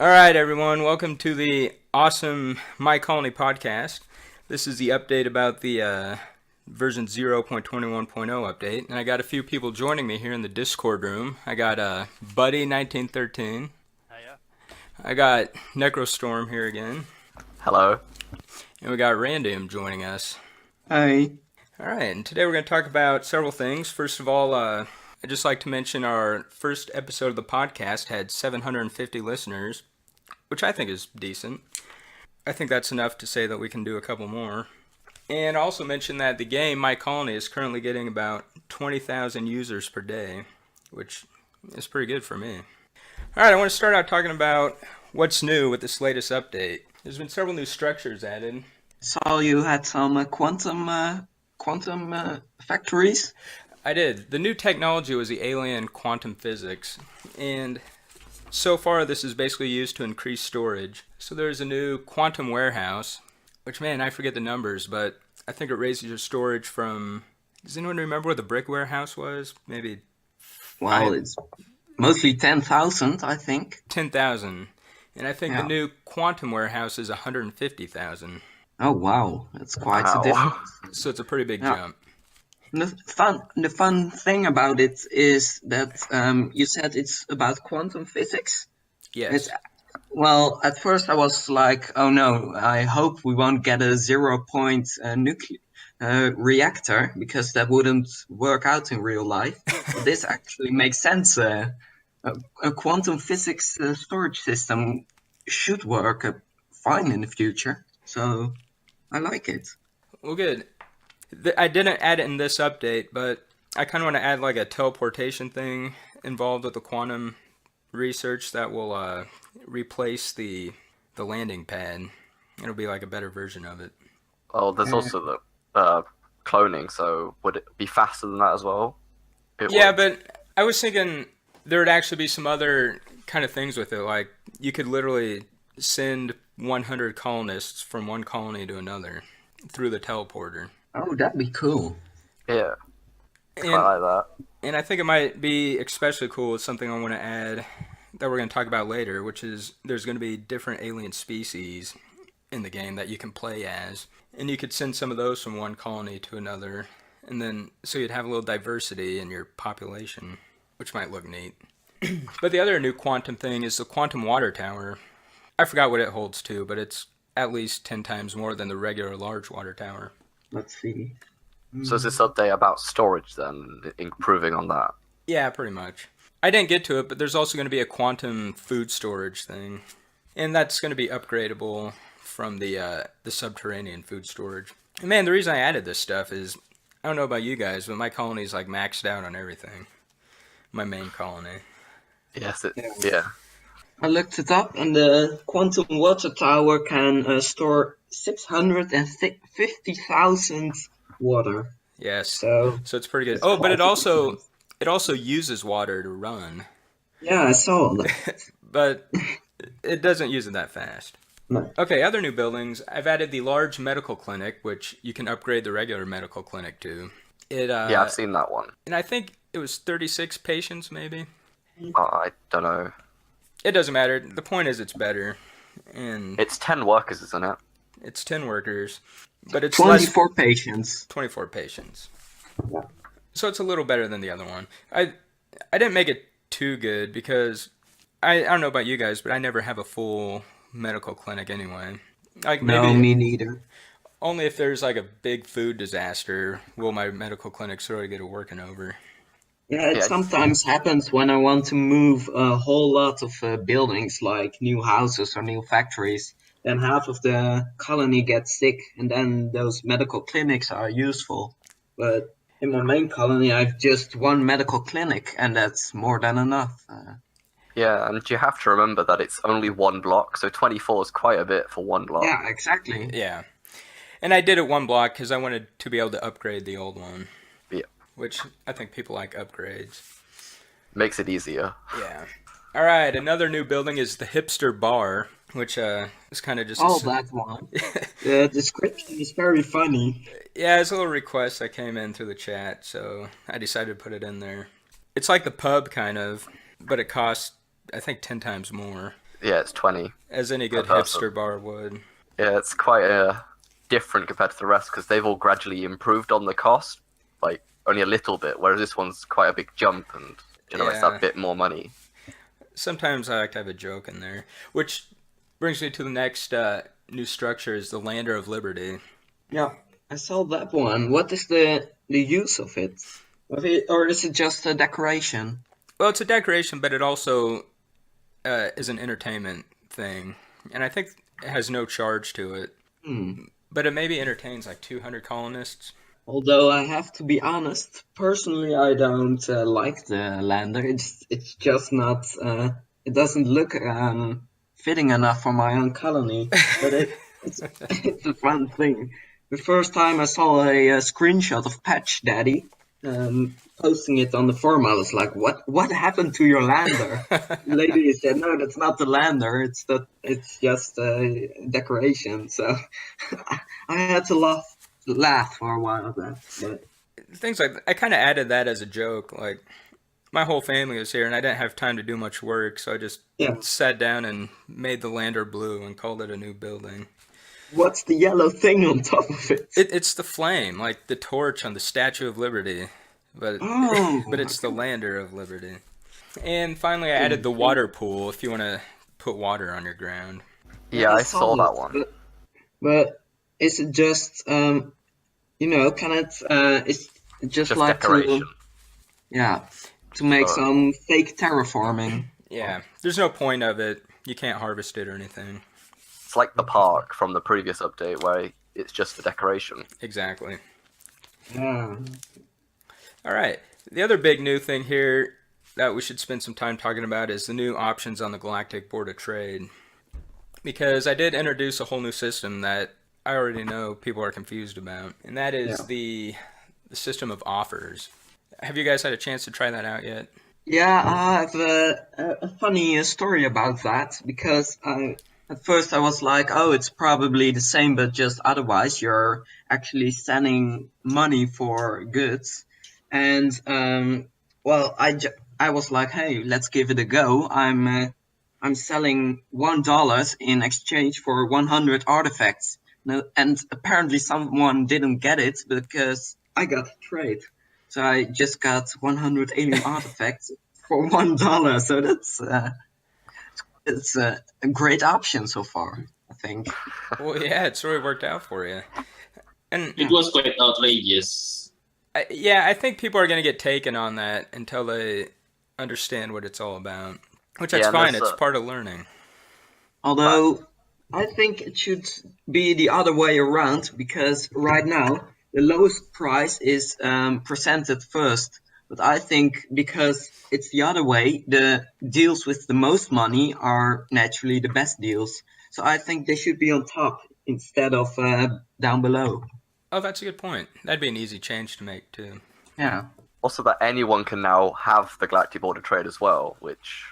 All right, everyone. Welcome to the awesome My Colony podcast. This is the update about the version 0.21.0 update. And I got a few people joining me here in the Discord room. I got Buddy1913. Hiya. I got Necrostorm here again. Hello. And we got Random joining us. Hi. All right, and today we're going to talk about several things. First of all, I'd just like to mention our first episode of the podcast had 750 listeners, which I think is decent. I think that's enough to say that we can do a couple more. And also mention that the game, My Colony, is currently getting about 20,000 users per day, which is pretty good for me. All right, I want to start out talking about what's new with this latest update. There's been several new structures added. Saw you had some quantum factories. I did. The new technology was the alien quantum physics, and so far this is basically used to increase storage. So there's a new quantum warehouse, which, man, I forget the numbers, but I think it raises your storage from... Does anyone remember what the brick warehouse was? Maybe... Well, it's mostly 10,000, I think. 10,000. And I think Yeah. the new quantum warehouse is 150,000. Oh, wow. That's quite Wow. a difference. So it's a pretty big Yeah. jump. The fun thing about it is that you said it's about quantum physics. Yes. It's, well, at first I was like, oh no, I hope we won't get a 0-point nuclear reactor, because that wouldn't work out in real life. But this actually makes sense. A quantum physics storage system should work fine in the future. So I like it. Well, good. I didn't add it in this update, but I kind of want to add like a teleportation thing involved with the quantum research that will replace the landing pad. It'll be like a better version of it. Oh, there's also the cloning, so would it be faster than that as well? Yeah, but I was thinking there would actually be some other kind of things with it. Like you could literally send 100 colonists from one colony to another through the teleporter. Oh, that'd be cool. Yeah, quite And, like that. and I think it might be especially cool with something I want to add that we're going to talk about later, which is there's going to be different alien species in the game that you can play as. And you could send some of those from one colony to another. And then, so you'd have a little diversity in your population, which might look neat. But the other new quantum thing is the quantum water tower. I forgot what it holds too, but it's at least 10 times more than the regular large water tower. Let's see. So is this update about storage then, improving on that? Yeah, pretty much. I didn't get to it, but there's also going to be a quantum food storage thing. And that's going to be upgradable from the subterranean food storage. And man, the reason I added this stuff is, I don't know about you guys, but my colony's like maxed out on everything. My main colony. Yes, Yeah. yeah. I looked it up, and the quantum water tower can store 650,000 water. Yes. So So it's pretty good. it's Oh, but quite it also uses water to run. yeah, I saw that. But it doesn't use it that fast. No. Okay, other new buildings. I've added the large medical clinic, which you can upgrade the regular medical clinic to. Yeah, I've seen that one. And I think it was 36 patients, maybe. I don't know. It doesn't matter. The point is it's better. And It's 10 workers, isn't it? it's 10 workers. But it's less 24 patients. 24 patients. Yeah. So it's a little better than the other one. I didn't make it too good because I don't know about you guys, but I never have a full medical clinic anyway. Like No, maybe me neither. only if there's like a big food disaster will my medical clinic sort of get it working over. Yeah, it Yeah. sometimes happens when I want to move a whole lot of buildings, like new houses or new factories. Then half of the colony gets sick, and then those medical clinics are useful. But in my main colony, I've just one medical clinic, and that's more than enough. Yeah, and you have to remember that it's only one block, so 24 is quite a bit for one block. Yeah, exactly. Yeah. And I did it one block because I wanted to be able to upgrade the old one. Yeah. Which I think people like upgrades. Makes it easier. Yeah. All right, another new building is the Hipster Bar, which is kind of just... Oh, that one. The description is very funny. Yeah, it's a little request that came in through the chat, so I decided to put it in there. It's like the pub, kind of, but it costs, I think, 10 times more. Yeah, it's 20 as any per good person. hipster bar would. Yeah, it's quite different compared to the rest because they've all gradually improved on the cost, like only a little bit, whereas this one's quite a big jump and generates that Yeah. bit more money. Sometimes I like to have a joke in there, which brings me to the next new structure is the Lander of Liberty. Yeah, I saw that one. What is the use of it? Or is it just a decoration? Well, it's a decoration, but it also is an entertainment thing, and I think it has no charge to it. Hmm. But it maybe entertains like 200 colonists. Although I have to be honest, personally, I don't like the lander. It's just not. It doesn't look fitting enough for my own colony. But it's it's a fun thing. The first time I saw a screenshot of Patch Daddy posting it on the forum, I was like, "What happened to your lander?" The lady said, "No, that's not the lander. It's just a decoration." So I had to laugh for a while then. But Things like I kind of added that as a joke. Like my whole family was here, and I didn't have time to do much work, so I just yeah, sat down and made the lander blue and called it a new building. what's the yellow thing on top of it? It's the flame, like the torch on the Statue of Liberty, but Oh, but it's the okay. lander of Liberty. And finally, I added the water pool if you want to put water on your ground. Yeah, Yeah, I I saw saw it, that one. but is it just can it's just Just like decoration. yeah to make So some fake terraforming? Yeah, there's no point of it. You can't harvest it or anything. it's like the park from the previous update where it's just a decoration. Exactly. Yeah, All right. The other big new thing here that we should spend some time talking about is the new options on the Galactic Board of Trade. Because I did introduce a whole new system that I already know people are confused about, and that is yeah. the system of offers. Have you guys had a chance to try that out yet? Yeah, I have a funny story about that because at first I was like, oh, it's probably the same, but just otherwise you're actually sending money for goods. And well, I was like, hey, let's give it a go. I'm selling $1 in exchange for 100 artifacts. No, and apparently someone didn't get it because I got a trade. So I just got 100 alien artifacts for $1. So that's it's a great option so far, I think. Well, yeah, it's really worked out for you. And It Yeah, was quite outrageous. yeah, I think people are going to get taken on that until they understand what it's all about. Which that's Yeah, and fine. there's It's part of learning. but although I think it should be the other way around because right now the lowest price is presented first. But I think because it's the other way, the deals with the most money are naturally the best deals. So I think they should be on top instead of down below. Oh, that's a good point. That'd be an easy change to make too. Yeah, also that anyone can now have the Galactic Board of Trade as well, which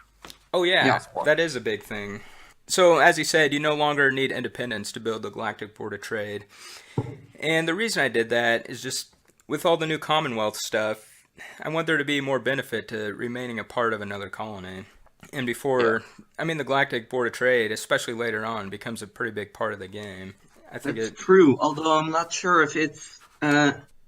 Oh yeah, yeah, that is a big thing. So as he said, you no longer need independence to build the Galactic Board of Trade. And the reason I did that is just with all the new Commonwealth stuff, I want there to be more benefit to remaining a part of another colony. And yeah. before, I mean, the Galactic Board of Trade, especially later on, becomes a pretty big part of the game. I think that's it. true. Although I'm not sure if it's,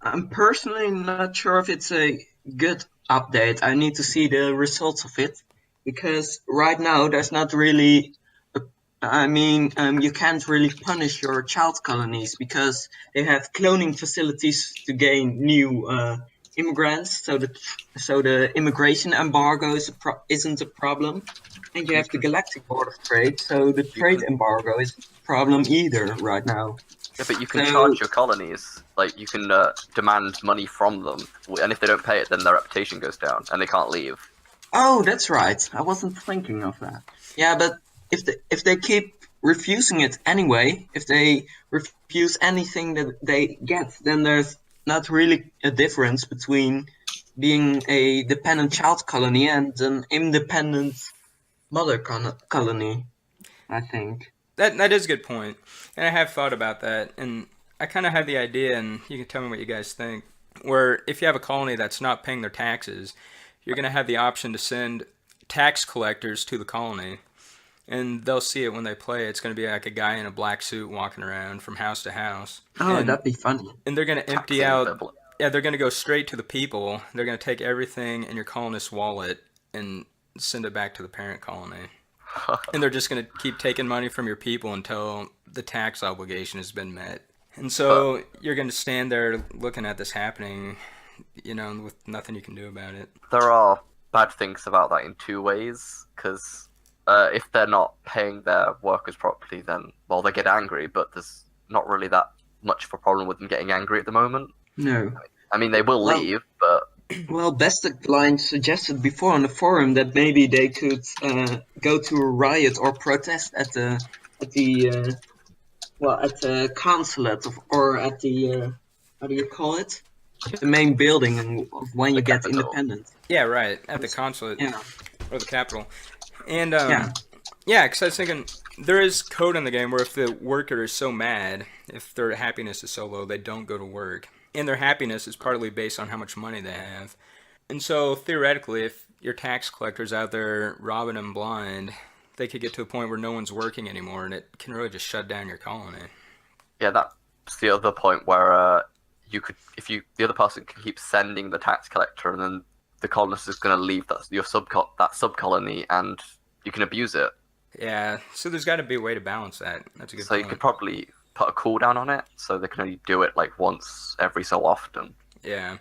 I'm personally not sure if it's a good update. I need to see the results of it because right now there's not really. I mean, you can't really punish your child colonies because they have cloning facilities to gain new immigrants. So the immigration embargo isn't a problem, and you You have the can Galactic Board of Trade. So the you trade can embargo isn't a problem either right now. yeah, but you can So, charge your colonies. Like you can demand money from them, and if they don't pay it, then their reputation goes down and they can't leave. oh, that's right. I wasn't thinking of that. Yeah, but if they keep refusing it anyway, if they refuse anything that they get, then there's not really a difference between being a dependent child colony and an independent mother colony, I think. That is a good point, and I have thought about that, and I kind of have the idea, and you can tell me what you guys think. Where if you have a colony that's not paying their taxes, you're going to have the option to send tax collectors to the colony, and they'll see it when they play. It's going to be like a guy in a black suit walking around from house to house. Oh, and, that'd be funny. and they're going to empty Taxing out. people. Yeah, they're going to go straight to the people. They're going to take everything in your colonist's wallet and send it back to the parent colony. And they're just going to keep taking money from your people until the tax obligation has been met. And so you're going to stand there looking at this happening, with nothing you can do about it. There are bad things about that in two ways, because if they're not paying their workers properly, then, well, they get angry, but there's not really that much of a problem with them getting angry at the moment. No. I mean, they will leave, but... Well, Line suggested before on the forum that maybe they could go to a riot or protest at the consulate or at the how do you call it? The main building of when you get capital. independent. Yeah, right, at the consulate Yeah. or the capital. And yeah, because I was thinking there is code in the game where if the worker is so mad, if their happiness is so low, they don't go to work. And their happiness is partly based on how much money they have. And so theoretically, if your tax collector's out there robbing them blind, they could get to a point where no one's working anymore, and it can really just shut down your colony. Yeah, that's the other point where the other person can keep sending the tax collector, and then the colonist is going to leave that sub-colony, and you can abuse it. Yeah, so there's got to be a way to balance that. That's a good So point. you could probably put a cooldown on it, so they can only do it like once every so often. Yeah.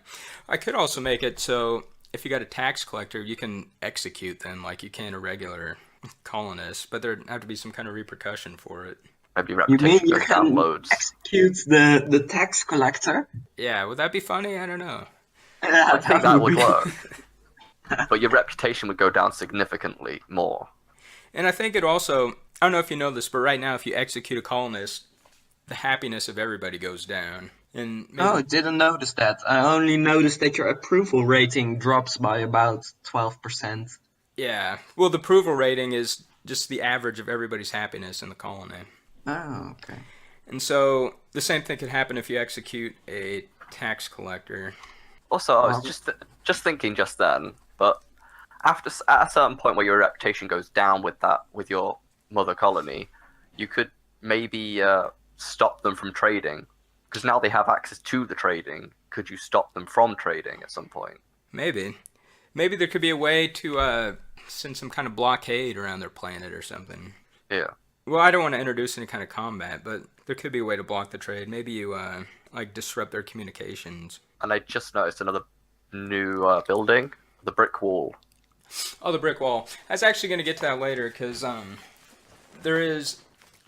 I could also make it so if you got a tax collector, you can execute them like you can a regular colonist, but there'd have to be some kind of repercussion for it. Maybe You mean reputation you goes down can loads. execute the tax collector? Yeah, would that be funny? I don't know. Yeah, I think that would work. But your reputation would go down significantly more. And I think it also, I don't know if you know this, but right now if you execute a colonist, the happiness of everybody goes down. And maybe, Oh, I didn't notice that. I only noticed that your approval rating drops by about 12%. yeah. Well, the approval rating is just the average of everybody's happiness in the colony. Oh, okay. And so the same thing could happen if you execute a tax collector. Also, I was just thinking just then, but at a certain point where your reputation goes down with your mother colony, you could maybe stop them from trading, because now they have access to the trading. Could you stop them from trading at some point? Maybe there could be a way to send some kind of blockade around their planet or something. Yeah. Well, I don't want to introduce any kind of combat, but there could be a way to block the trade. Maybe you disrupt their communications. And I just noticed another new building, the brick wall. Oh, the brick wall. I was actually going to get to that later because I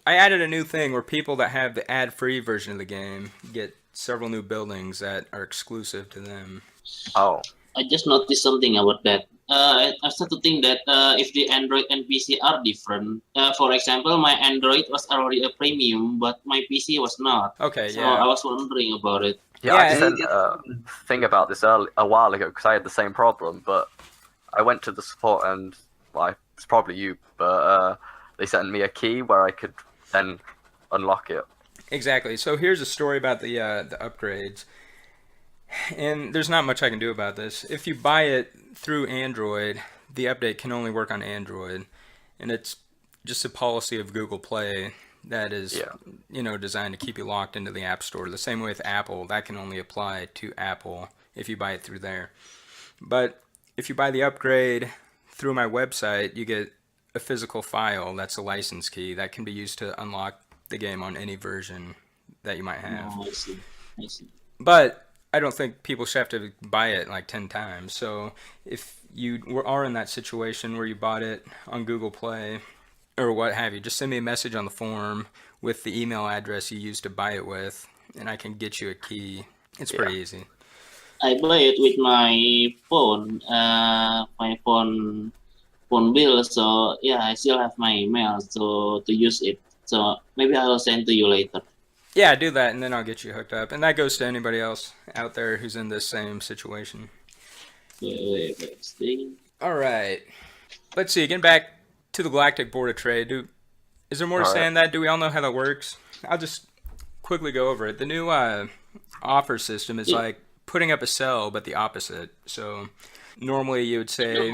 added a new thing where people that have the ad-free version of the game get several new buildings that are exclusive to them. Oh. I just noticed something about that. I start to think that if the Android and PC are different, for example, my Android was already a premium, but my PC was not. Okay, So yeah. I was wondering about it. Yeah, I sent a thing about this a while ago because I had the same problem, but I went to the support and, well, it's probably you, but they sent me a key where I could then unlock it. Exactly. So here's a story about the upgrades. And there's not much I can do about this. If you buy it through Android, the update can only work on Android. And it's just a policy of Google Play that is, designed to keep you locked into the App Store. The same way with Apple, that can only apply to Apple if you buy it through there. But if you buy the upgrade through my website, you get a physical file that's a license key that can be used to unlock the game on any version that you might have. Oh, I see. But I don't think people should have to buy it like 10 times. So if you are in that situation where you bought it on Google Play or what have you, just send me a message on the forum with the email address you used to buy it with, and I can get you a key. It's pretty easy. I buy it with my phone bill. So yeah, I still have my email to use it. So maybe I'll send to you later. Yeah, do that, and then I'll get you hooked up. And that goes to anybody else out there who's in this same situation. All right. Let's see. Getting back to the Galactic Board of Trade. Is there more to say on that? Do we all know how that works? I'll just quickly go over it. The new offer system is like putting up a sell, but the opposite. So normally you would say,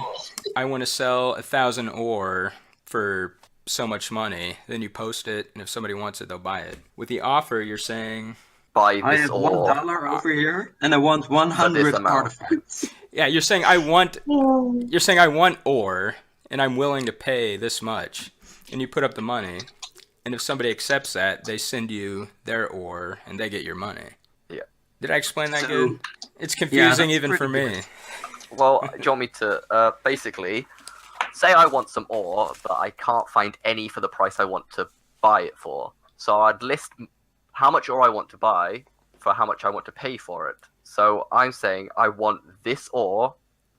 I want to sell 1,000 ore for so much money, then you post it, and if somebody wants it, they'll buy it. With the offer, you're saying, Buy I this have ore $1 over here, and I want for this 100 amount. artifacts. yeah, you're saying I want ore, and I'm willing to pay this much, and you put up the money, and if somebody accepts that, they send you their ore, and they get your money. Yeah. Did I explain that So, good? It's confusing that's even for pretty me. good. Well, do you want me to basically say I want some ore, but I can't find any for the price I want to buy it for. So I'd list how much ore I want to buy for how much I want to pay for it. So I'm saying I want this ore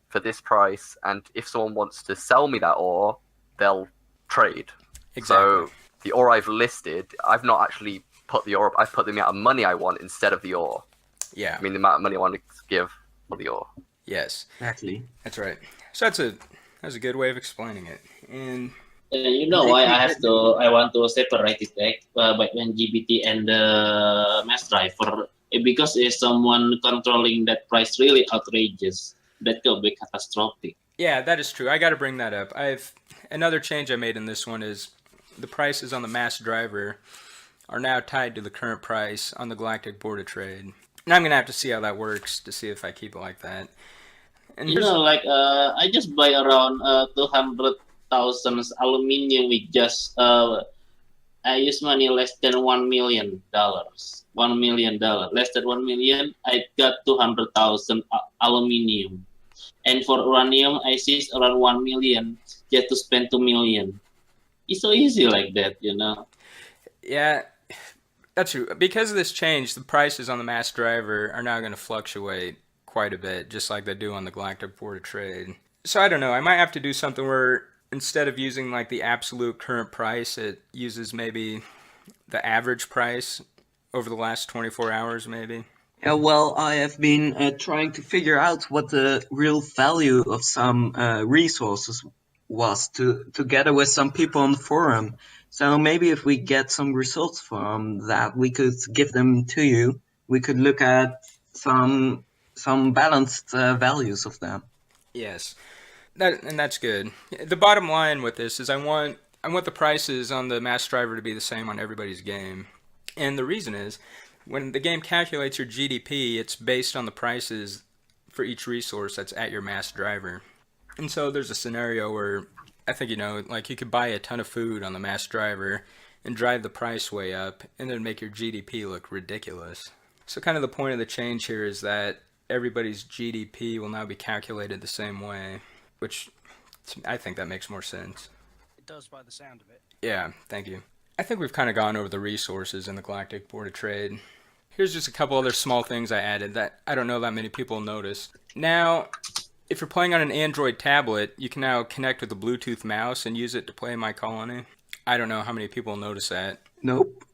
for this price, and if someone wants to sell me that ore, they'll trade. Exactly. So the ore I've listed, I've not actually put the ore. I've put the amount of money I want instead of the ore. Yeah. I mean the amount of money I want to give for the ore. Yes. Exactly. That's right. So that's a good way of explaining it. And You know why I want to separate it between GBT and the mass driver because if someone controlling that price really outrageous, that could be catastrophic. yeah, that is true. I got to bring that up. Another change I made in this one is the prices on the mass driver are now tied to the current price on the Galactic Board of Trade. And I'm gonna have to see how that works to see if I keep it like that. And You know, like I just buy around 200,000 aluminium with just I use money less than $1 million. $1 million, less than 1 million. I got 200,000 aluminium, and for uranium, I seized around 1 million just to spend 2 million. It's so easy like that, you know. yeah, that's true. Because of this change, the prices on the mass driver are now going to fluctuate quite a bit, just like they do on the Galactic Board of Trade. So I don't know. I might have to do something where instead of using like the absolute current price, it uses maybe the average price over the last 24 hours, maybe. Yeah, well, I have been trying to figure out what the real value of some resources was together with some people on the forum. So maybe if we get some results from that, we could give them to you. We could look at some balanced values of them. Yes. That's good. The bottom line with this is I want the prices on the mass driver to be the same on everybody's game. And the reason is when the game calculates your GDP, it's based on the prices for each resource that's at your mass driver. And so there's a scenario where I think like you could buy a ton of food on the mass driver and drive the price way up and then make your GDP look ridiculous. So kind of the point of the change here is that everybody's GDP will now be calculated the same way, which I think that makes more sense. It does by the sound of it. Yeah, thank you. I think we've kind of gone over the resources in the Galactic Board of Trade. Here's just a couple other small things I added that I don't know that many people notice. Now, if you're playing on an Android tablet, you can now connect with a Bluetooth mouse and use it to play My Colony. I don't know how many people notice that. Nope.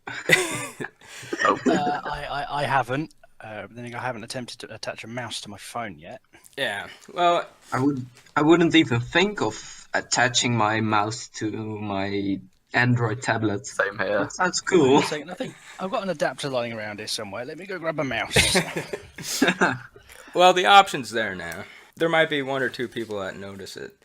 I haven't. Then again, I haven't attempted to attach a mouse to my phone yet. Yeah, well, I wouldn't even think of attaching my mouse to my Android tablet. Same here. That sounds Wait cool. a second, I think I've got an adapter lying around here somewhere. Let me go grab a mouse. well, the option's there now. There might be one or two people that notice it.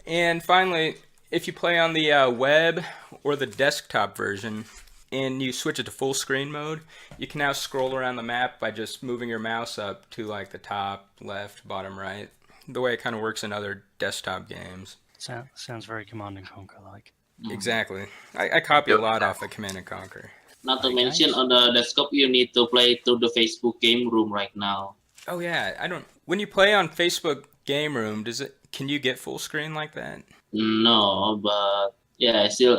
And finally, if you play on the web or the desktop version and you switch it to full screen mode, you can now scroll around the map by just moving your mouse up to like the top, left, bottom, right. The way it kind of works in other desktop games. Sounds very Command and Conquer like. Exactly. I copy a lot off of Command and Conquer. Not to mention on the desktop, you need to play through the Facebook game room right now. Oh yeah, when you play on Facebook Game Room, can you get full screen like that? No, but yeah, I still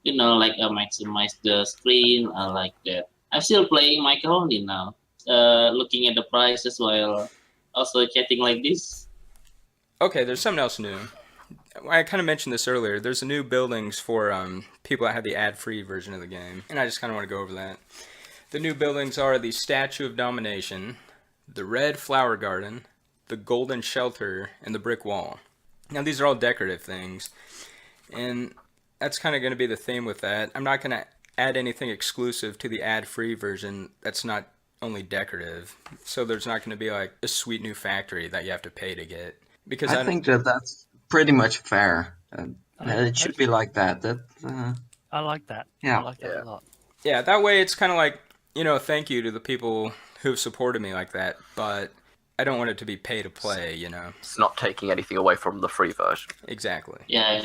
like maximize the screen like that. I'm still playing My Colony now, looking at the prices while also chatting like this. Okay, there's something else new. I kind of mentioned this earlier. There's a new buildings for people that have the ad-free version of the game, and I just kind of want to go over that. The new buildings are the Statue of Domination, the Red Flower Garden, the Golden Shelter, and the Brick Wall. Now, these are all decorative things, and that's kind of going to be the theme with that. I'm not going to add anything exclusive to the ad-free version that's not only decorative. So there's not going to be like a sweet new factory that you have to pay to get. Because I think that's pretty much fair. It should be like that. I like that. Yeah. I like that a lot. Yeah, that way it's kind of like, thank you to the people who've supported me like that, but I don't want it to be pay to play, It's not taking anything away from the free version. Exactly. Yeah,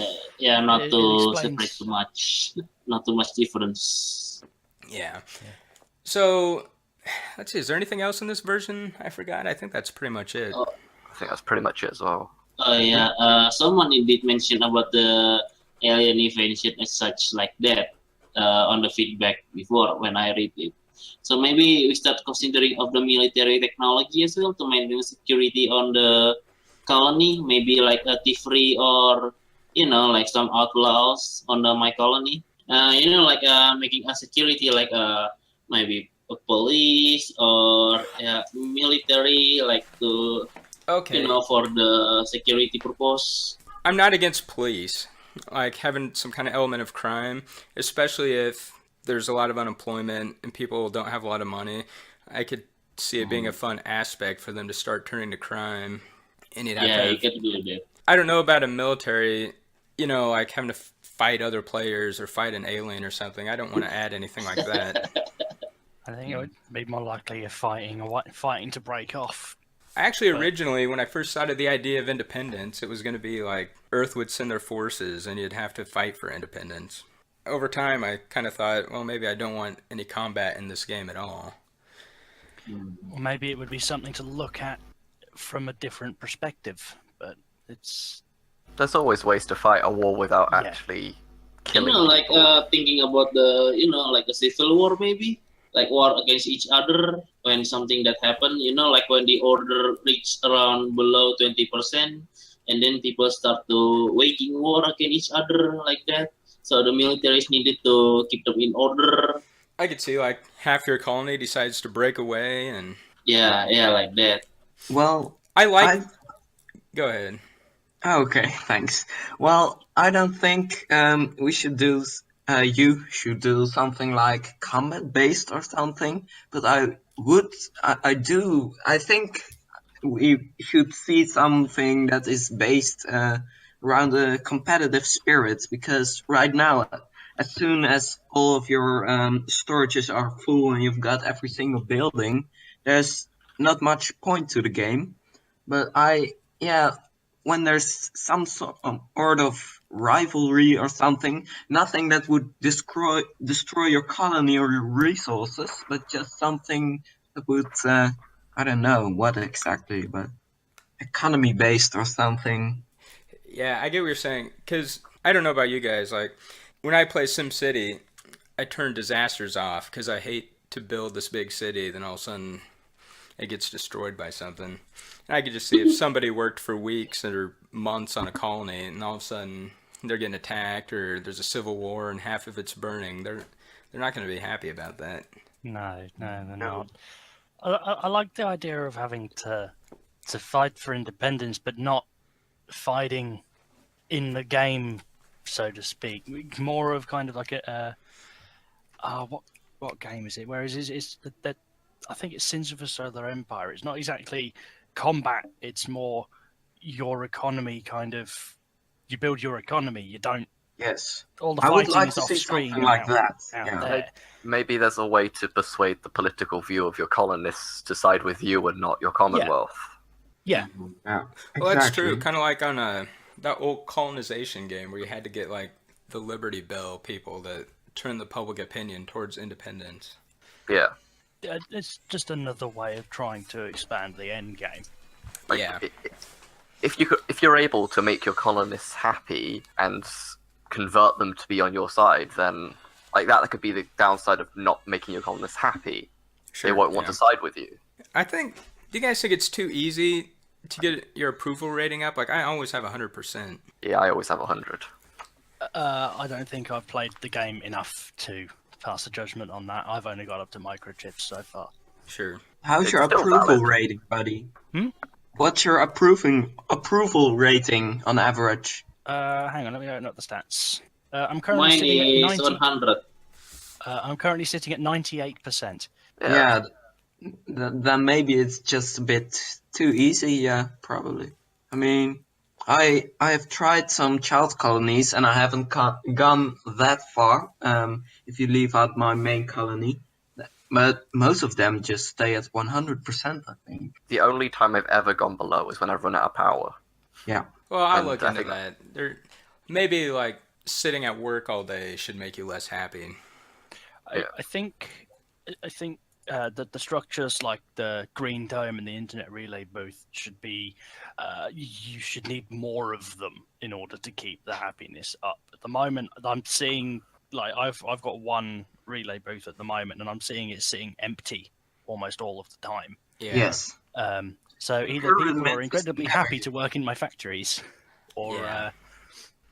not It to explains- separate too much, not too much difference. Yeah. So, let's see, is there anything else in this version I forgot? I think that's pretty much it. Oh. I think that's pretty much it as well. Someone indeed mentioned about the alien invasion as such like that on the feedback before when I read it. So maybe we start considering of the military technology as well to maintain security on the colony. Maybe like a T-free or like some outlaws on my colony. Like making a security like maybe a police or military like to. Okay. For the security purpose. I'm not against police, like having some kind of element of crime, especially if there's a lot of unemployment and people don't have a lot of money. I could see it being a fun aspect for them to start turning to crime. And you'd have to you can do that. I don't know about a military, like having to fight other players or fight an alien or something. I don't want to add anything like that. I think it would be more likely a fighting to break off. Actually, originally, when I first thought of the idea of independence, it was going to be like Earth would send their forces and you'd have to fight for independence. Over time, I kind of thought, well, maybe I don't want any combat in this game at all. Or maybe it would be something to look at from a different perspective, but it's... There's always ways to fight a war without actually killing like people. thinking about the, like a civil war maybe? Like war against each other when something that happened, like when the order reached around below 20%, and then people start to waging war against each other like that. So the military is needed to keep them in order. I could see like half your colony decides to break away and... Yeah, like that. Well, Go ahead. Okay, thanks. Well, I don't think we should do. You should do something like combat based or something. But I think we should see something that is based around the competitive spirit. Because right now, as soon as all of your storages are full and you've got every single building, there's not much point to the game. But when there's some sort of rivalry or something, nothing that would destroy your colony or your resources, but just something that would, I don't know what exactly, but economy based or something. Yeah, I get what you're saying, because I don't know about you guys, like, when I play SimCity, I turn disasters off, because I hate to build this big city, then all of a sudden it gets destroyed by something. And I could just see if somebody worked for weeks or months on a colony, and all of a sudden they're getting attacked, or there's a civil war and half of it's burning. They're not going to be happy about that. No, they're not. I like the idea of having to fight for independence, but not fighting in the game, so to speak. More of kind of like what game is it? Whereas it's that I think it's Sins of a Solar Empire. It's not exactly combat. It's more your economy kind of. You build your economy. You don't. Yes. All the I would fighting like is to off see screen something like that. out Yeah. there. Maybe there's a way to persuade the political view of your colonists to side with you and not your Commonwealth. Yeah. Yeah. Well, that's Exactly. true. Kind of like on that old colonization game where you had to get like the Liberty Bell people to turn the public opinion towards independence. Yeah. It's just another way of trying to expand the end game. Like, Yeah. If you're able to make your colonists happy and convert them to be on your side, then like that could be the downside of not making your colonists happy. Sure, They won't want yeah. to side with you. I think. Do you guys think it's too easy to get your approval rating up? Like I always have 100%. Yeah, I always have 100. I don't think I've played the game enough to pass a judgment on that. I've only got up to microchips so far. Sure. How's It's your still approval valid. rating, buddy? Hmm? What's your approval rating on average? Hang on, let me open up the stats. I'm currently Mine sitting at is 90. 100. I'm currently sitting at 98%. Yeah. Then maybe it's just a bit too easy. Yeah, probably. I mean, I have tried some child colonies and I haven't gone that far. If you leave out my main colony, but most of them just stay at 100%. I think. The only time I've ever gone below is when I've run out of power. Yeah. Well, I'll And look I into think that. There, maybe like sitting at work all day should make you less happy. Yeah. I think that the structures like the green dome and the internet relay booth should be. You should need more of them in order to keep the happiness up. At the moment, I'm seeing like I've got one relay booth at the moment, and I'm seeing it sitting empty almost all of the time. Yeah. Yes. So either Your people are remittance incredibly never happy hit. to work in my factories, or Yeah.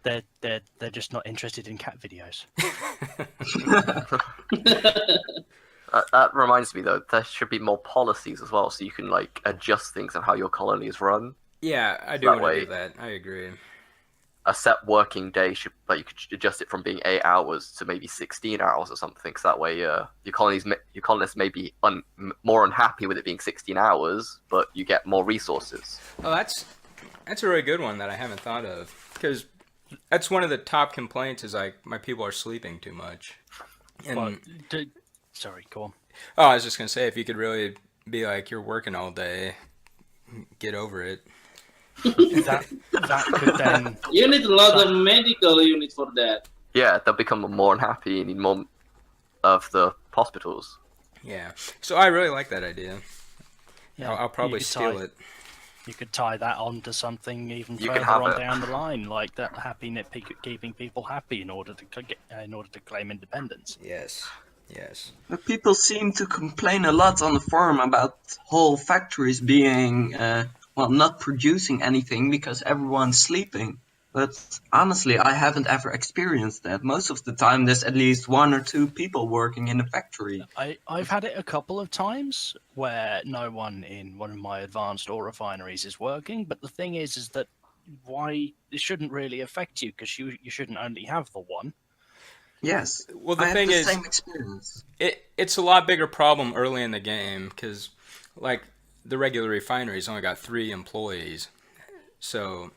they're just not interested in cat videos. That reminds me though, there should be more policies as well, so you can like adjust things on how your colony is run. Yeah, I do That want to way- do that. I agree. A set working day should, like, you could adjust it from being 8 hours to maybe 16 hours or something. So that way, your colonists may be more unhappy with it being 16 hours, but you get more resources. Oh, that's a really good one that I haven't thought of, because that's one of the top complaints is like my people are sleeping too much. And Well, sorry, go on. oh, I was just gonna say, if you could really be like you're working all day, get over it. That could then You need a lot of medical unit for that. Yeah, they'll become more unhappy and need more of the hospitals. Yeah. So I really like that idea. yeah, I'll probably you could steal tie- it. You could tie that onto something even You can further have on it. down the line, like that keeping people happy in order to claim independence. Yes. Yes. But people seem to complain a lot on the forum about whole factories being, not producing anything because everyone's sleeping. But honestly, I haven't ever experienced that. Most of the time, there's at least 1 or 2 people working in a factory. I've had it a couple of times where no one in one of my advanced ore refineries is working, but the thing is that why it shouldn't really affect you because you shouldn't only have the one. Yes. Well, the I have thing the is, same experience. it's a lot bigger problem early in the game because, like, the regular refinery's only got 3 employees, so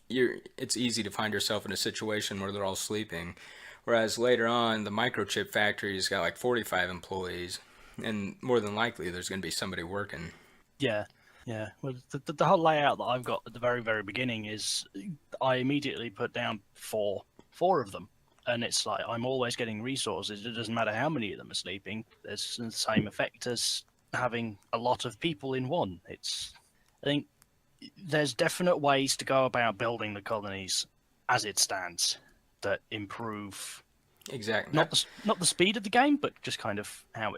it's easy to find yourself in a situation where they're all sleeping. Whereas later on, the microchip factory's got like 45 employees, and more than likely there's going to be somebody working. Yeah, yeah. Well, the whole layout that I've got at the very, very beginning is I immediately put down four of them. And it's like I'm always getting resources. It doesn't matter how many of them are sleeping. There's the same effect as having a lot of people in one. I think there's definite ways to go about building the colonies as it stands that improve Exactly. not the speed of the game, but just kind of how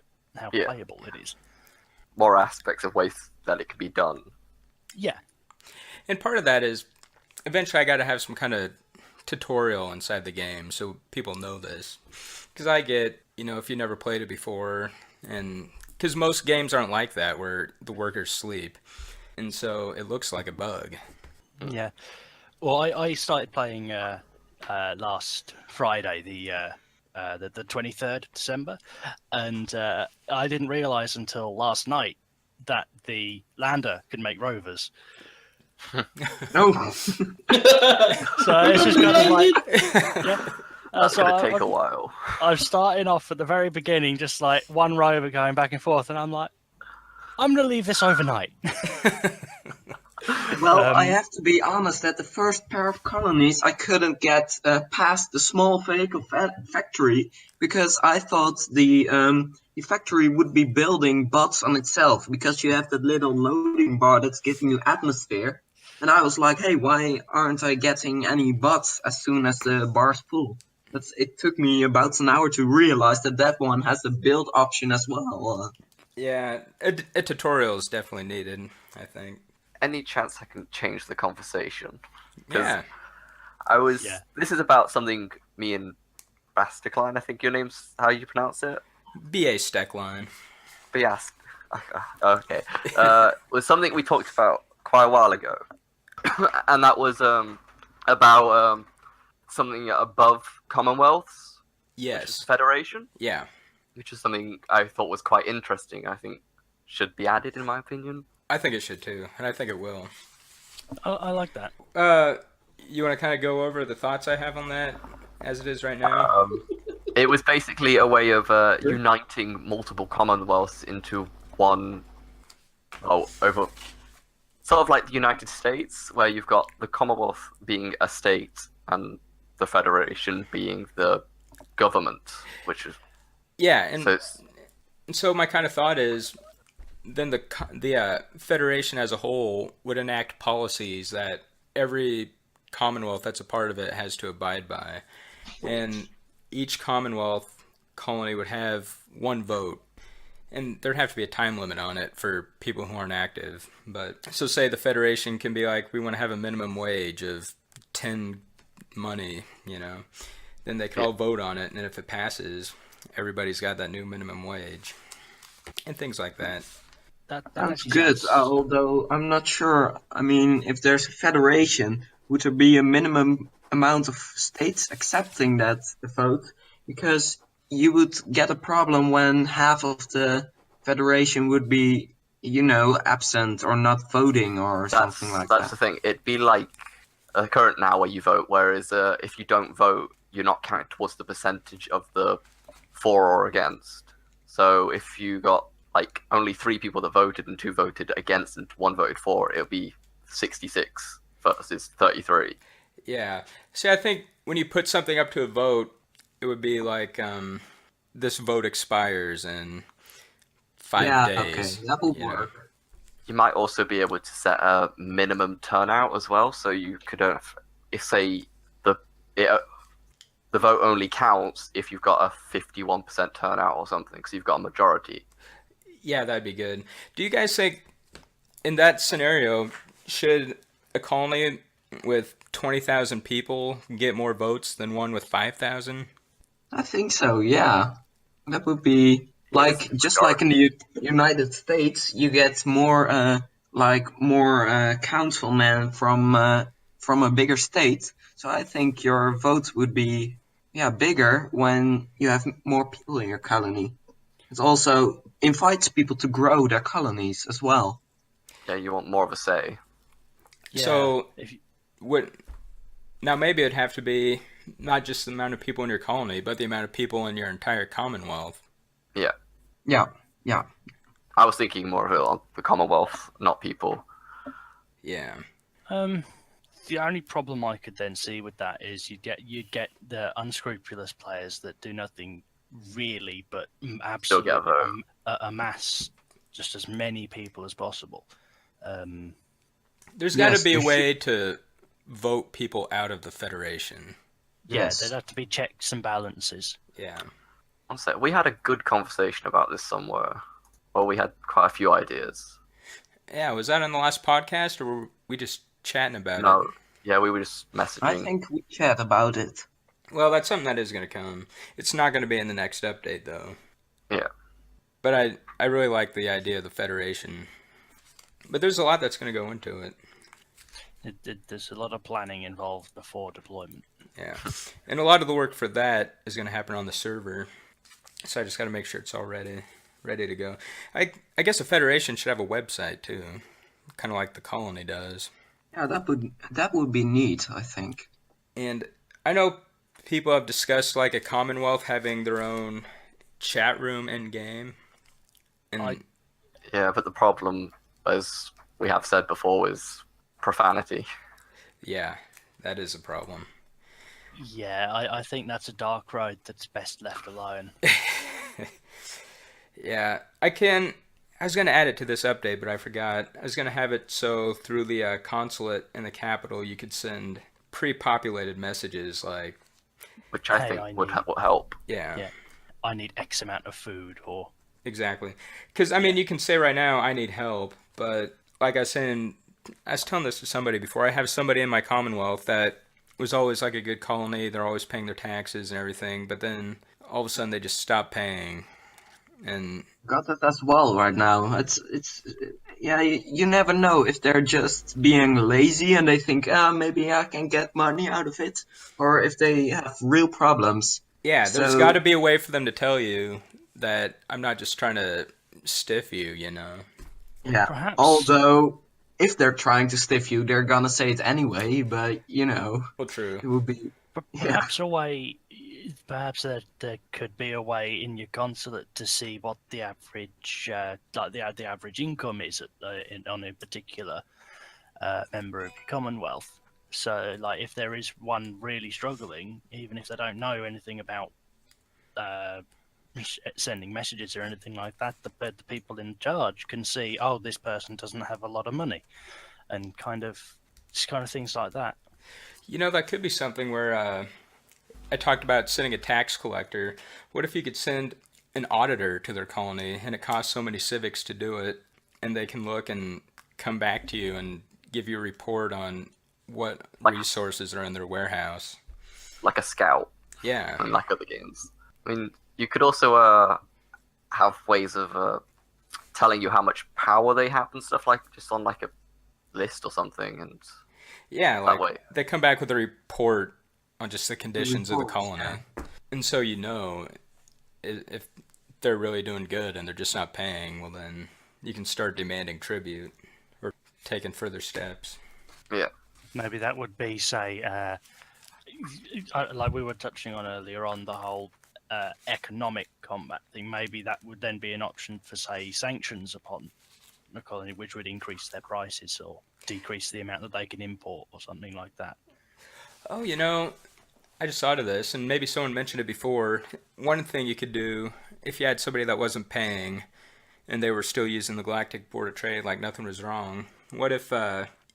Yeah. playable it is. More aspects of ways that it can be done. Yeah, And part of that is eventually I got to have some kind of tutorial inside the game so people know this. Because I get, if you never played it before, and because most games aren't like that where the workers sleep. And so it looks like a bug. yeah. Well, I started playing last Friday, the 23rd of December, and I didn't realize until last night that the lander could make rovers. No. So it's just kind of like, yeah. That's So going to take I- a while. I'm starting off at the very beginning, just like one rover going back and forth, and I'm like, I'm gonna leave this overnight. Well, I have to be honest that the first pair of colonies I couldn't get past the small vehicle factory because I thought the factory would be building bots on itself because you have that little loading bar that's giving you atmosphere. And I was like, hey, why aren't I getting any bots as soon as the bar's full? It took me about an hour to realize that one has a build option as well. Yeah, a tutorial is definitely needed, I think. Any chance I can change the conversation? 'Cause Yeah. Yeah. This is about something me and Basticline, I think your name's how you pronounce it. BA Steckline. But yes, okay. Was something we talked about quite a while ago, and that was about something above Commonwealths, which is Yes. Federation, Yeah. which is something I thought was quite interesting. I think should be added, in my opinion. I think it should too, and I think it will. I like that. You want to kind of go over the thoughts I have on that as it is right now? It was basically a way of uniting multiple commonwealths into one. Over sort of like the United States, where you've got the Commonwealth being a state and the Federation being the government, which is Yeah, and so it's, so my kind of thought is then the federation as a whole would enact policies that every commonwealth that's a part of it has to abide by, and each commonwealth colony would have one vote, and there'd have to be a time limit on it for people who aren't active. But so say the federation can be like, we want to have a minimum wage of 10 money, then they could all vote on it, and if it passes, everybody's got that new minimum wage and things like that. That Sounds actually good, sounds- although I'm not sure. I mean, if there's a federation, would there be a minimum amount of states accepting that vote? Because you would get a problem when half of the federation would be, absent or not voting or something like that's the that. thing. It'd be like a current now where you vote, whereas if you don't vote, you're not counted towards the percentage of the for or against. So if you got like only 3 people that voted and 2 voted against and 1 voted for, it'll be 66 versus 33. Yeah. See, I think when you put something up to a vote, it would be like this vote expires in 5 Yeah, days. okay, that will you know. work. You might also be able to set a minimum turnout as well, so you could, if say the vote only counts if you've got a 51% turnout or something, because you've got a majority. Yeah, that'd be good. Do you guys think in that scenario, should a colony with 20,000 people get more votes than one with 5,000? I think so, yeah. That would be like Yes, just like in the United States, you get more councilmen from a bigger state. So I think your votes would be bigger when you have more people in your colony. It also invites people to grow their colonies as well. Yeah, you want more of a say. Yeah, So if you, now maybe it'd have to be not just the amount of people in your colony, but the amount of people in your entire commonwealth. Yeah. Yeah, yeah. I was thinking more of it on the Commonwealth, not people. Yeah. the only problem I could then see with that is you'd get the unscrupulous players that do nothing really but absolutely get a vote. amass just as many people as possible. There's got to Yes, be a there way to vote people out of the Federation. Yeah, Yes. there'd have to be checks and balances. Yeah. One sec, we had a good conversation about this somewhere. Well, we had quite a few ideas. Yeah, was that on the last podcast, or were we just chatting about No, it? yeah, we were just messaging. I think we chat about it. Well, that's something that is going to come. It's not going to be in the next update, though. Yeah. But I really like the idea of the Federation. But there's a lot that's going to go into it. There's a lot of planning involved before deployment. Yeah. And a lot of the work for that is going to happen on the server. So I just got to make sure it's all ready to go. I guess the Federation should have a website, too. Kind of like the colony does. Yeah, that would be neat, I think. And I know people have discussed like a Commonwealth having their own chat room in game. And Yeah, but the problem, as we have said before, is profanity. yeah, that is a problem. Yeah, I think that's a dark road that's best left alone. Yeah, I was going to add it to this update, but I forgot. I was going to have it so through the consulate in the capital, you could send pre-populated messages like, Which I Hey, think I would need- would help. Yeah. I need X amount of food, or exactly. Because, I mean, you can say right now, I need help, but like I was saying, I was telling this to somebody before, I have somebody in my Commonwealth that was always like a good colony, they're always paying their taxes and everything, but then all of a sudden they just stop paying. And Got it as well right now. It's yeah, you never know if they're just being lazy and they think, maybe I can get money out of it, or if they have real problems. yeah, there's So- got to be a way for them to tell you that I'm not just trying to stiff you, you know? Yeah. Perhaps- Although if they're trying to stiff you, they're gonna say it anyway. But Well, true. it would be But perhaps there could be a way in your consulate to see what the average, the average income is on a particular member of your Commonwealth. So, like, if there is one really struggling, even if they don't know anything about sending messages or anything like that, the people in charge can see, oh, this person doesn't have a lot of money, and kind of things like that. That could be something where I talked about sending a tax collector. What if you could send an auditor to their colony, and it costs so many civics to do it, and they can look and come back to you and give you a report on what resources are in their warehouse. Like a scout. Yeah. Like other games. I mean, you could also have ways of telling you how much power they have and stuff, like just on like a list or something, and yeah, that way. They come back with a report on just the conditions of the colony, and so if they're really doing good and they're just not paying, well then you can start demanding tribute or taking further steps. Yeah, maybe that would be, say, like we were touching on earlier on the whole economic combat thing. Maybe that would then be an option for, say, sanctions upon the colony, which would increase their prices or decrease the amount that they can import or something like that. Oh, I just thought of this, and maybe someone mentioned it before. One thing you could do, if you had somebody that wasn't paying and they were still using the Galactic Board of Trade like nothing was wrong, what if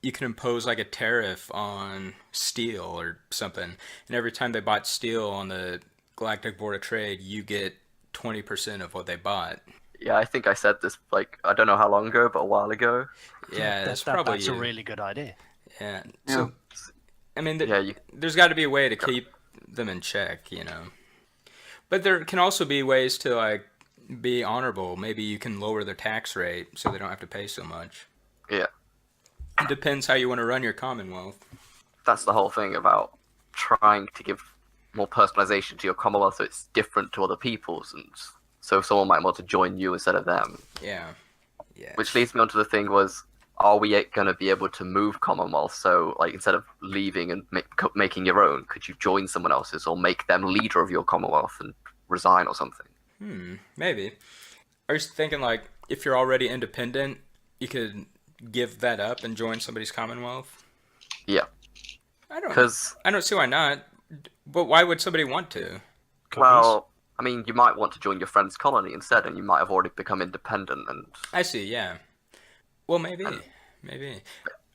you could impose like a tariff on steel or something, and every time they bought steel on the Galactic Board of Trade, you get 20% of what they bought. Yeah, I think I said this, like, I don't know how long ago, but a while ago. Yeah, that's a really good idea. Yeah. So, I mean, yeah, there's got to be a way to keep them in check, But there can also be ways to, like, be honorable. Maybe you can lower their tax rate so they don't have to pay so much. Yeah. It depends how you want to run your Commonwealth. That's the whole thing about trying to give more personalization to your Commonwealth so it's different to other people's, and so someone might want to join you instead of them. Yeah. Which leads me on to the thing was, are we going to be able to move Commonwealth? So, like, instead of leaving and making your own, could you join someone else's or make them leader of your Commonwealth and resign or something? Maybe. Are you thinking, like, if you're already independent, you could give that up and join somebody's Commonwealth? Yeah. I don't see why not. But why would somebody want to? Well, I mean, you might want to join your friend's colony instead, and you might have already become independent. And I see, yeah. Well, maybe.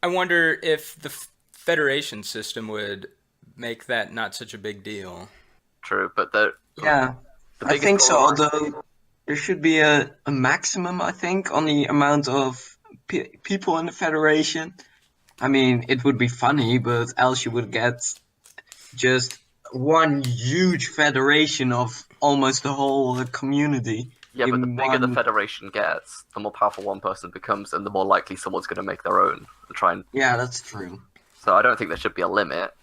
I wonder if the Federation system would make that not such a big deal. True, but I think so, although there should be a maximum, I think, on the amount of people in the Federation. I mean, it would be funny, but else you would get just one huge federation of almost the whole community. Yeah, but the bigger the Federation gets, the more powerful one person becomes, and the more likely someone's going to make their own and try and... Yeah, that's true. So I don't think there should be a limit.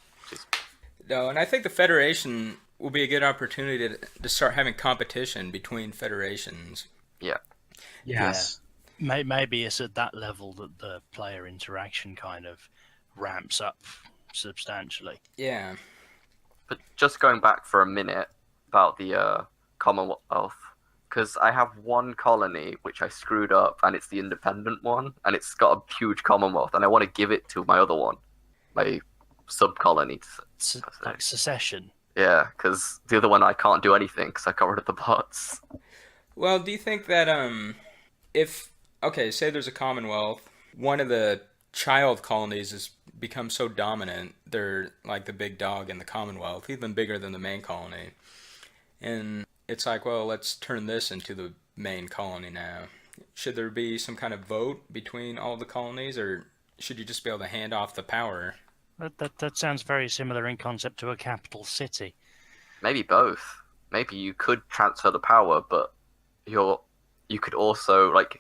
No, and I think the Federation will be a good opportunity to start having competition between federations. Yeah. Yes. Yeah. Maybe it's at that level that the player interaction kind of ramps up substantially. Yeah. But just going back for a minute about the Commonwealth, because I have one colony which I screwed up, and it's the independent one, and it's got a huge Commonwealth, and I want to give it to my other one, my sub-colony. Like secession. Yeah, because the other one I can't do anything because I got rid of the bots. Well, do you think that say there's a Commonwealth, one of the child colonies has become so dominant, they're like the big dog in the Commonwealth, even bigger than the main colony, and it's like, well, let's turn this into the main colony now. Should there be some kind of vote between all the colonies, or should you just be able to hand off the power? That sounds very similar in concept to a capital city. Maybe both. Maybe you could transfer the power, but you could also, like,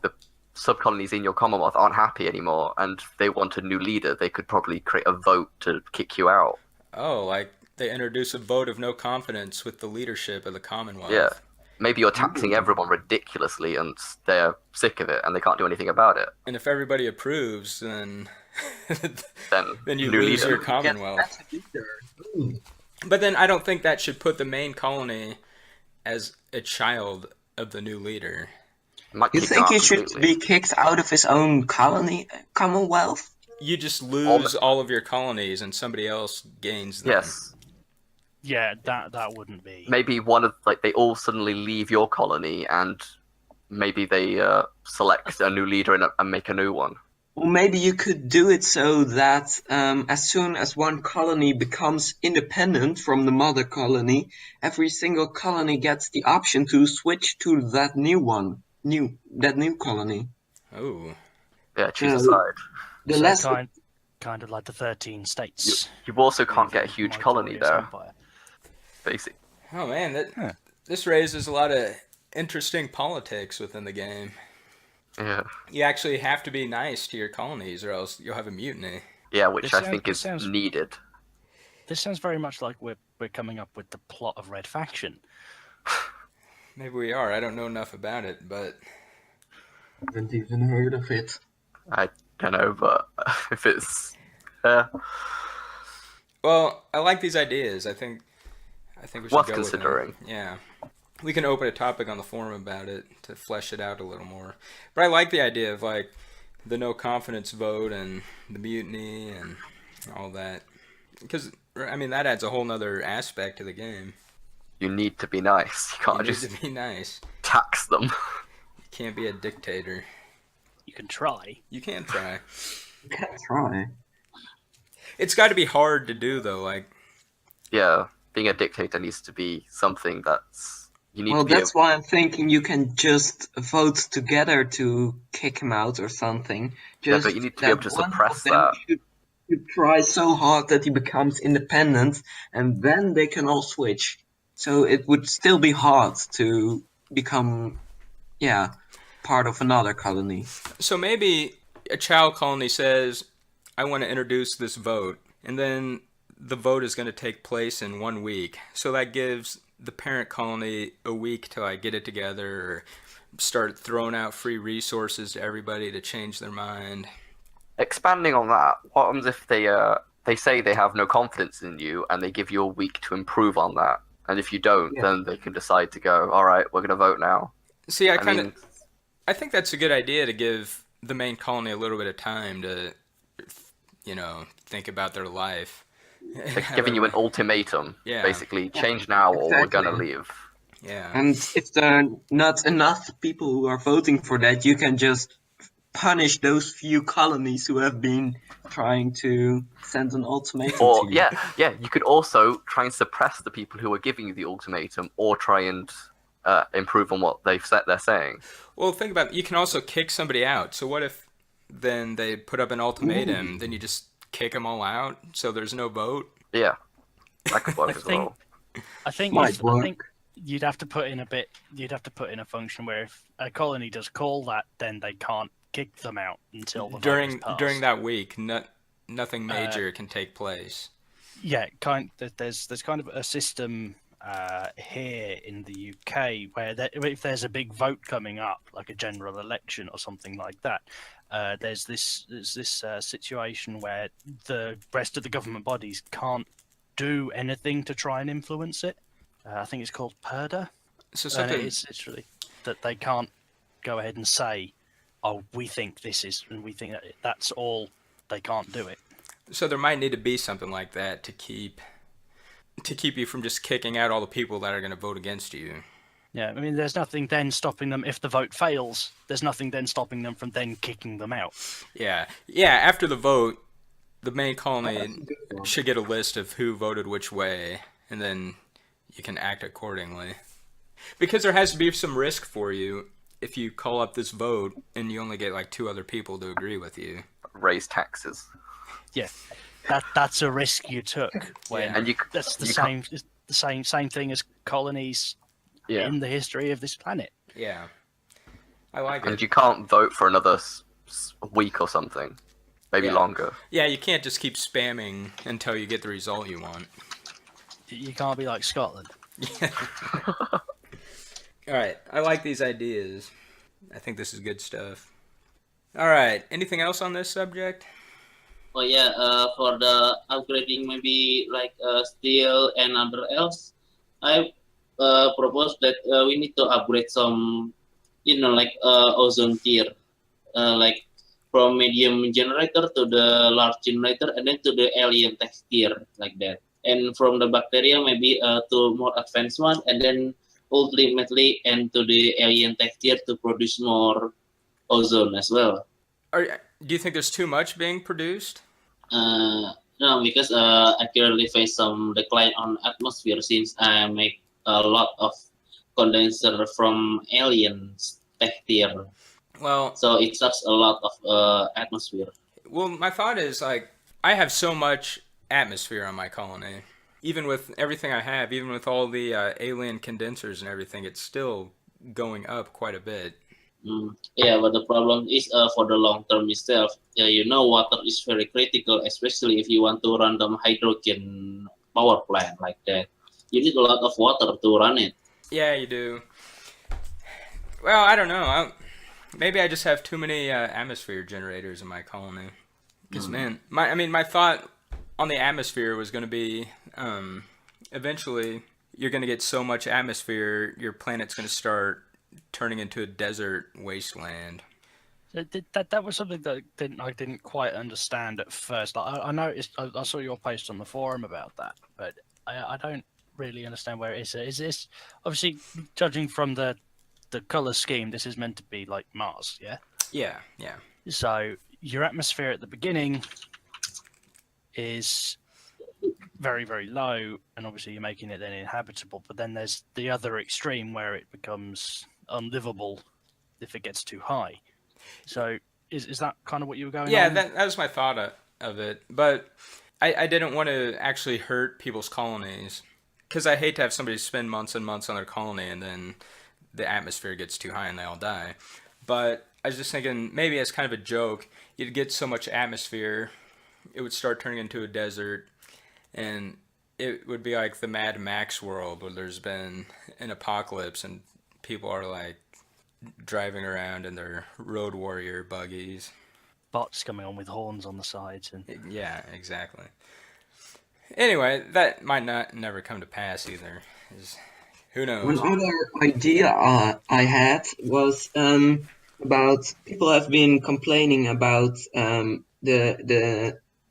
the sub-colonies in your Commonwealth aren't happy anymore and they want a new leader, they could probably create a vote to kick you out. Oh, like they introduce a vote of no confidence with the leadership of the Commonwealth. Yeah. maybe you're taxing everyone ridiculously, and they're sick of it, and they can't do anything about it. And if everybody approves, then Then you new lose leader. your Get commonwealth. better leader. Ooh. But then I don't think that should put the main colony as a child of the new leader. Might You kick think out he should completely. be kicked out of his own commonwealth? You just lose all of your colonies, and somebody else gains them. Yes. Yeah, that wouldn't be. Maybe one of they all suddenly leave your colony, and maybe they select a new leader and make a new one. Or maybe you could do it so that as soon as one colony becomes independent from the mother colony, every single colony gets the option to switch to that new colony. Oh. Yeah, choose a So- side. The So less kind of like the 13 states. You also can't get a huge My colony glorious there, empire. basically. Oh man, Huh. this raises a lot of interesting politics within the game. Yeah. You actually have to be nice to your colonies, or else you'll have a mutiny. Yeah, which This I sounds- think this is sounds- needed. This sounds very much like we're coming up with the plot of Red Faction. Maybe we are. I don't know enough about it, but haven't even heard of it. I don't know, but if it's well, I like these ideas. I think we should worth go considering. with them. Yeah. We can open a topic on the forum about it to flesh it out a little more. But I like the idea of like the no confidence vote and the mutiny and all that. Because I mean that adds a whole nother aspect to the game. You need to be nice. You can't You just need to be nice. tax them. You can't be a dictator. You can try. You can try. You can try. It's got to be hard to do though. Like Yeah, being a dictator needs to be something that's you need Well, to be. that's why I'm thinking you can just vote together to kick him out or something. Yeah, Just but you need to be able to that one of suppress them that. should try so hard that he becomes independent, and then they can all switch. So it would still be hard to become, part of another colony. so maybe a child colony says, "I want to introduce this vote," and then the vote is going to take place in 1 week. So that gives the parent colony a week to like get it together or start throwing out free resources to everybody to change their mind. Expanding on that, what happens if they say they have no confidence in you and they give you a week to improve on that? And if you don't, Yeah. then they can decide to go, all right, we're going to vote now. See, I mean, think that's a good idea to give the main colony a little bit of time to, think about their life. they're giving you an ultimatum, Yeah. basically, change now or we're going to Exactly. leave. Yeah. And if there are not enough people who are voting for that, you can just punish those few colonies who have been trying to send an ultimatum Or, to you. yeah, you could also try and suppress the people who are giving you the ultimatum or try and improve on what they're saying. Well, think about it. You can also kick somebody out. So what if then they put up an ultimatum, then you just kick them all out so there's no vote? Yeah, that could work I as think- well. I think Might work. I think you'd have to put in a function where if a colony does call that, then they can't kick them out until the vote is passed. During that week, nothing major can take place. Yeah, there's kind of a system here in the UK where if there's a big vote coming up, like a general election or something like that, there's this situation where the rest of the government bodies can't do anything to try and influence it. I think it's called PERDA. So And something it's really that they can't go ahead and say, "Oh, we think this is," and we think that's all. They can't do it. So there might need to be something like that to keep you from just kicking out all the people that are going to vote against you. Yeah, I mean, there's nothing then stopping them if the vote fails. There's nothing then stopping them from then kicking them out. Yeah. After the vote, the main colony should get a list of who voted which way, and then you can act accordingly. Because there has to be some risk for you if you call up this vote and you only get like 2 other people to agree with you. Raise taxes. Yeah, that's a risk you took. When Yeah. And you that's the you same it's the same thing as colonies Yeah. in the history of this planet. Yeah. I like And it. you can't vote for another week or something. Maybe Yeah. longer. Yeah, you can't just keep spamming until you get the result you want. You can't be like Scotland. All right, I like these ideas. I think this is good stuff. All right, anything else on this subject? Oh yeah, for the upgrading maybe like steel and other else, I propose that we need to upgrade some, like ozone tier, like from medium generator to the large generator, and then to the alien tech tier like that. And from the bacteria maybe to more advanced one, and then ultimately and to the alien tech tier to produce more ozone as well. Do you think there's too much being produced? No, because I currently face some decline on atmosphere since I make a lot of condenser from aliens tech tier. Well, So it sucks a lot of atmosphere. my thought is like I have so much atmosphere on my colony. Even with everything I have, even with all the alien condensers and everything, it's still going up quite a bit. Yeah, but the problem is for the long term itself. Water is very critical, especially if you want to run the hydrogen power plant like that. You need a lot of water to run it. Yeah, you do. Well, I don't know. Maybe I just have too many atmosphere generators in my colony. Because man, my thought on the atmosphere was going to be, eventually you're going to get so much atmosphere, your planet's going to start turning into a desert wasteland. That was something that I didn't quite understand at first. I noticed, I saw your post on the forum about that, but I don't really understand where it is. Is this obviously, judging from the color scheme, this is meant to be like Mars, yeah? Yeah. So your atmosphere at the beginning is very, very low, and obviously you're making it then inhabitable. But then there's the other extreme where it becomes unlivable if it gets too high. So is that kind of what you were going on? Yeah, that was my thought of it. But I didn't want to actually hurt people's colonies. Because I hate to have somebody spend months and months on their colony and then the atmosphere gets too high and they all die. But I was just thinking, maybe as kind of a joke, you'd get so much atmosphere, it would start turning into a desert, and it would be like the Mad Max world where there's been an apocalypse and people are like driving around in their road warrior buggies. Bots coming on with horns on the sides. And Yeah, exactly. Anyway, that might never come to pass either. Who knows? One other idea I had was about people have been complaining about the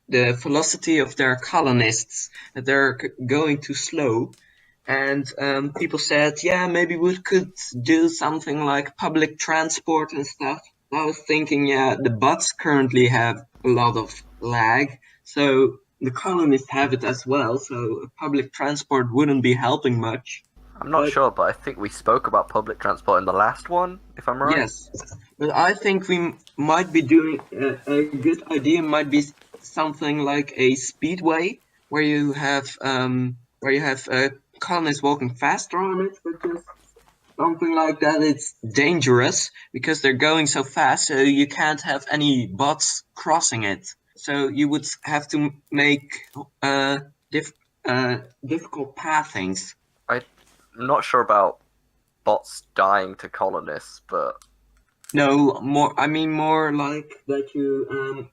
velocity of their colonists, that they're going too slow. And people said, yeah, maybe we could do something like public transport and stuff. I was thinking, yeah, the bots currently have a lot of lag, so the colonists have it as well, so public transport wouldn't be helping much. I'm not sure, but I think we spoke about public transport in the last one, if I'm right. Yes, but I think we might be doing a good idea might be something like a speedway where you have colonists walking faster on it, but just something like that. It's dangerous because they're going so fast, so you can't have any bots crossing it. So you would have to make difficult pathings. I'm not sure about bots dying to colonists, but No, more like that you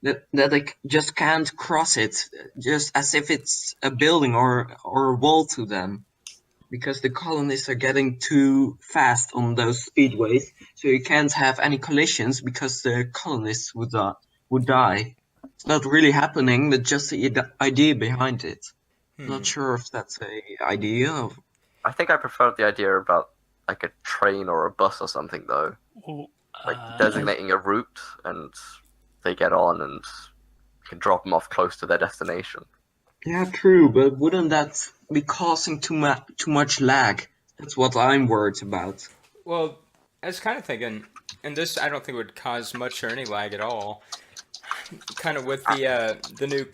that they just can't cross it, just as if it's a building or a wall to them, because the colonists are getting too fast on those speedways, so you can't have any collisions because the colonists would die. It's not really happening, but just the idea behind it. Not sure if that's a idea of. I think I prefer the idea about like a train or a bus or something, though. Like designating a route, and they get on and you can drop them off close to their destination. Yeah, true, but wouldn't that be causing too much lag? That's what I'm worried about. Well, I was kind of thinking, and this I don't think would cause much or any lag at all. Kind of with the new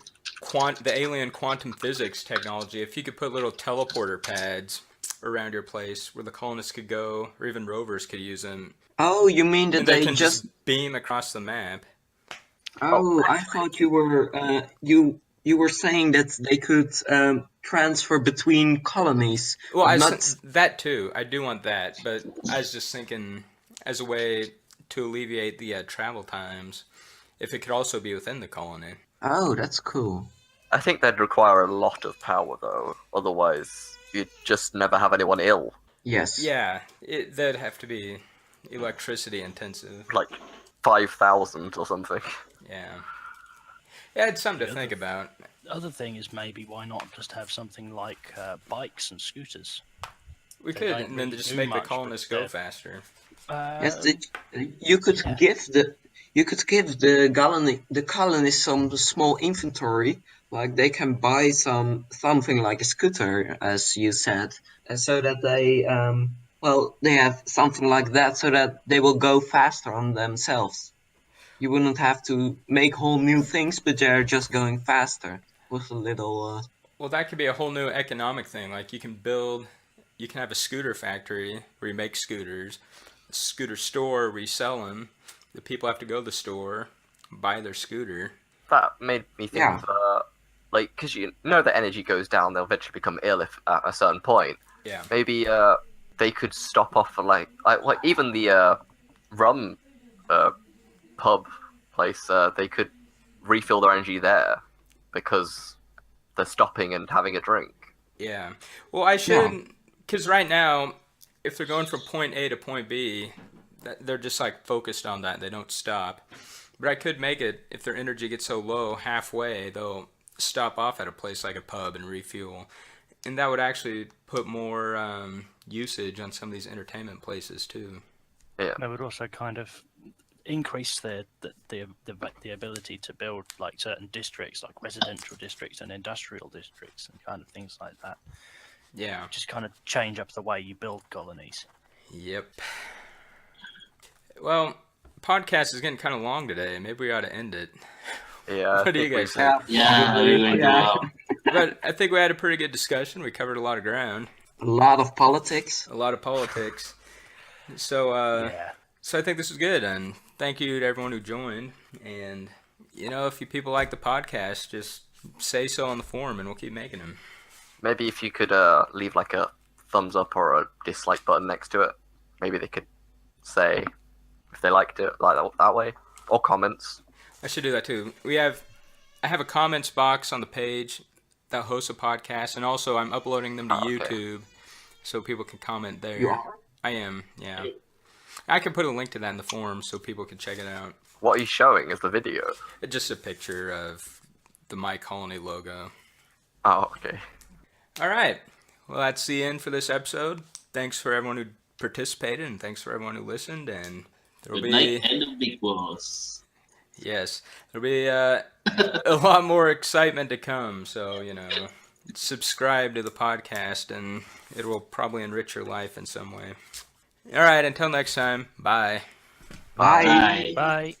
the alien quantum physics technology, if you could put little teleporter pads around your place where the colonists could go, or even rovers could use them. Oh, you mean that And they can just beam across the map. Oh, I thought you were you were saying that they could transfer between colonies. Well, Not that too. I do want that, but I was just thinking as a way to alleviate the travel times, if it could also be within the colony. Oh, that's cool. I think that'd require a lot of power, though. Otherwise, you'd just never have anyone ill. Yes. Yeah, that'd have to be electricity intensive. Like 5,000 or something. Yeah. Yeah, it's something to The think about. The other thing is maybe why not just have something like bikes and scooters? We They could, don't and then really just do make the much, but colonists go they're- faster. Yes, you could yeah. give the colonists some small inventory, like they can buy something like a scooter, as you said, and so that they have something like that, so that they will go faster on themselves. You wouldn't have to make whole new things, but they're just going faster with a little. Well, that could be a whole new economic thing. Like you can have a scooter factory where you make scooters, a scooter store where you sell them. The people have to go to the store, buy their scooter. That made me think Yeah. of, because you know that energy goes down, they'll eventually become ill if at a certain point. Yeah. Maybe they could stop off for like even the rum pub place. They could refill their energy there because they're stopping and having a drink. Yeah. Well, I should, because right now, if they're going from point A to point B, they're just like focused on that. They don't stop. But I could make it, if their energy gets so low, halfway, they'll stop off at a place like a pub and refuel. And that would actually put more usage on some of these entertainment places, too. Yeah. They would also kind of increase the ability to build like certain districts, like residential districts and industrial districts and kind of things like that. Yeah. Just kind of change up the way you build colonies. Yep. Well, podcast is getting kind of long today. Maybe we ought to end it. Yeah. What do you I think guys think? Yeah, we're going to well. But I think we had a pretty good discussion. We covered a lot of ground, A lot of politics. a lot of politics. So, Yeah. so I think this is good, and thank you to everyone who joined. And if you people like the podcast, just say so on the forum, and we'll keep making them. Maybe if you could leave like a thumbs up or a dislike button next to it, maybe they could say if they liked it like that way, or comments. I should do that too. I have a comments box on the page that hosts a podcast, and also I'm uploading them to Okay. YouTube, so people can comment there. You are? I am, yeah. I can put a link to that in the forum so people can check it out. What are you showing as the video? It's just a picture of the My Colony logo. Oh, okay. All right. Well, that's the end for this episode. Thanks for everyone who participated, and thanks for everyone who listened. And there will Good be night and the big balls. yes, there'll be a lot more excitement to come. So subscribe to the podcast, and it will probably enrich your life in some way. All right. Until next time. Bye. Bye. Bye. Bye.